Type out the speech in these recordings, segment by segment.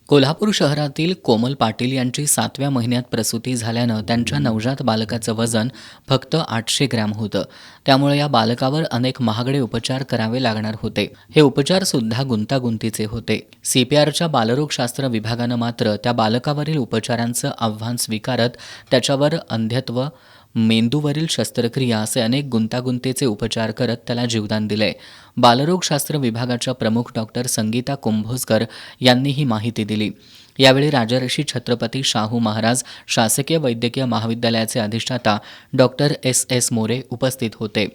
कोल्हापूर शहरातील कोमल पाटील यांची 7व्या महिन्यात प्रसूती झाल्यानं त्यांच्या नवजात बालकाचं वजन फक्त 800 ग्रॅम होतं. त्यामुळे या बालकावर अनेक महागडे उपचार करावे लागणार होते. हे उपचार सुद्धा गुंतागुंतीचे होते. सीपीआरच्या बालरोगशास्त्र विभागानं मात्र त्या बालकावरील उपचारांचं आव्हान स्वीकारत त्याच्यावर अंधत्व, मेंदूवरील शस्त्रक्रिया असे अनेक गुंतागुंतीचे उपचार करत त्याला जीवदान दिले. बालरोगशास्त्र विभागाच्या प्रमुख डॉक्टर संगीता कुंभोजकर यांनी ही माहिती दिली. यावेळी राजर्षी छत्रपती शाहू महाराज शासकीय वैद्यकीय महाविद्यालयाचे अधिष्ठाता डॉक्टर एस मोरे उपस्थित होते.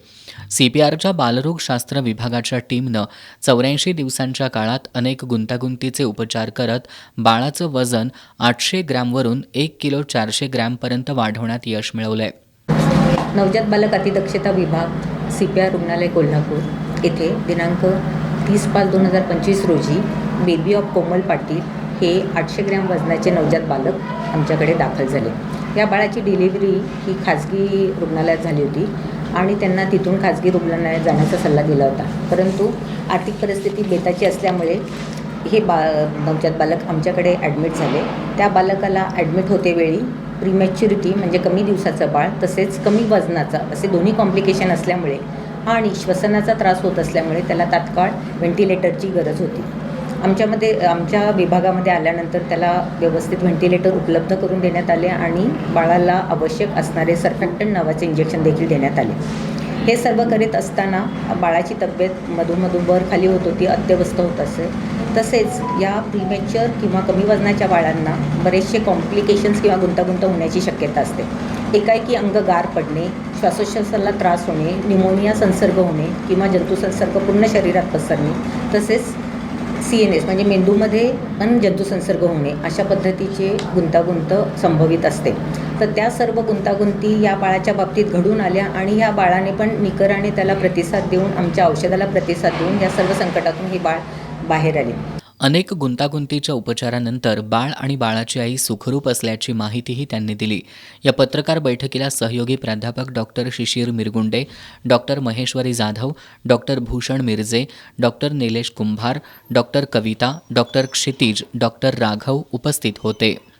सीपीआरच्या बालरोगशास्त्र विभागाच्या टीमनं 84 दिवसांच्या काळात अनेक गुंतागुंतीचे उपचार करत बाळाचं वजन 800 ग्रॅमवरून 1 किलो 400 ग्रॅमपर्यंत वाढवण्यात यश मिळवलंय. नवजात बालक अतिदक्षता विभाग सीपीआर रुग्णालय कोल्हापूर येथे दिनांक 30/5/2025 रोजी बेबी ऑफ कोमल पाटील हे 800 ग्रॅम वजनाचे नवजात बालक आमच्याकडे दाखल झाले. या बाळाची डिलिव्हरी ही खाजगी रुग्णालयात झाली होती आणि त्यांना तिथून खाजगी रुग्णालयात जाण्याचा सल्ला दिला होता. परंतु आर्थिक परिस्थिती बेताची असल्यामुळे हे नवजात बालक आमच्याकडे ॲडमिट झाले. त्या बालकाला ॲडमिट होते वेळी प्रीमॅच्युरिटी म्हणजे कमी दिवसाचं बाळ तसेच कमी वजनाचा असे दोन्ही कॉम्प्लिकेशन असल्यामुळे आणि श्वसनाचा त्रास होत असल्यामुळे त्याला तात्काळ व्हेंटिलेटरची गरज होती. आमच्या विभागामध्ये आल्यानंतर त्याला व्यवस्थित व्हेंटिलेटर उपलब्ध करून देण्यात आले आणि बाळाला आवश्यक असणारे सर्फॅक्टंट नावाचे इंजेक्शन देखील देण्यात आले. हे सर्व करीत असताना बाळाची तब्येत मधून वर खाली होत होती, अत्यवस्थ होत असे. तसेच या प्रीमॅच्युअर किंवा कमी वजनाच्या बाळांना बरेचसे कॉम्प्लिकेशन्स किंवा गुंतागुंत होण्याची शक्यता असते. एकाएकी अंग गार पडणे, श्वासोच्छ्वासाला त्रास होणे, न्यूमोनिया संसर्ग होणे किंवा जंतुसंसर्ग पूर्ण शरीरात पसरणे, तसेच CNS म्हणजे मेंदूमध्ये पण जंतुसंसर्ग होणे अशा पद्धतीचे गुंतागुंत संभवित असते. तर त्या सर्व गुंतागुंती या बाळाच्या बाबतीत घडून आल्या आणि या बाळाने पण निकराने त्याला प्रतिसाद देऊन आमच्या औषधाला प्रतिसाद देऊन या सर्व संकटातून हे बाळ बाहेर आले. अनेक गुंतागुंतीच्या उपचारानंतर बाळ आणि बाळाची आई सुखरूप असल्याची माहितीही त्यांनी दिली. या पत्रकार बैठकीला सहयोगी प्राध्यापक doctor Shishir Mirgunde, doctor Maheshwari Jadhav, doctor Bhushan Mirje, doctor Nilesh Kumbhar, doctor Kavita, doctor Kshitij, doctor Raghav उपस्थित होते.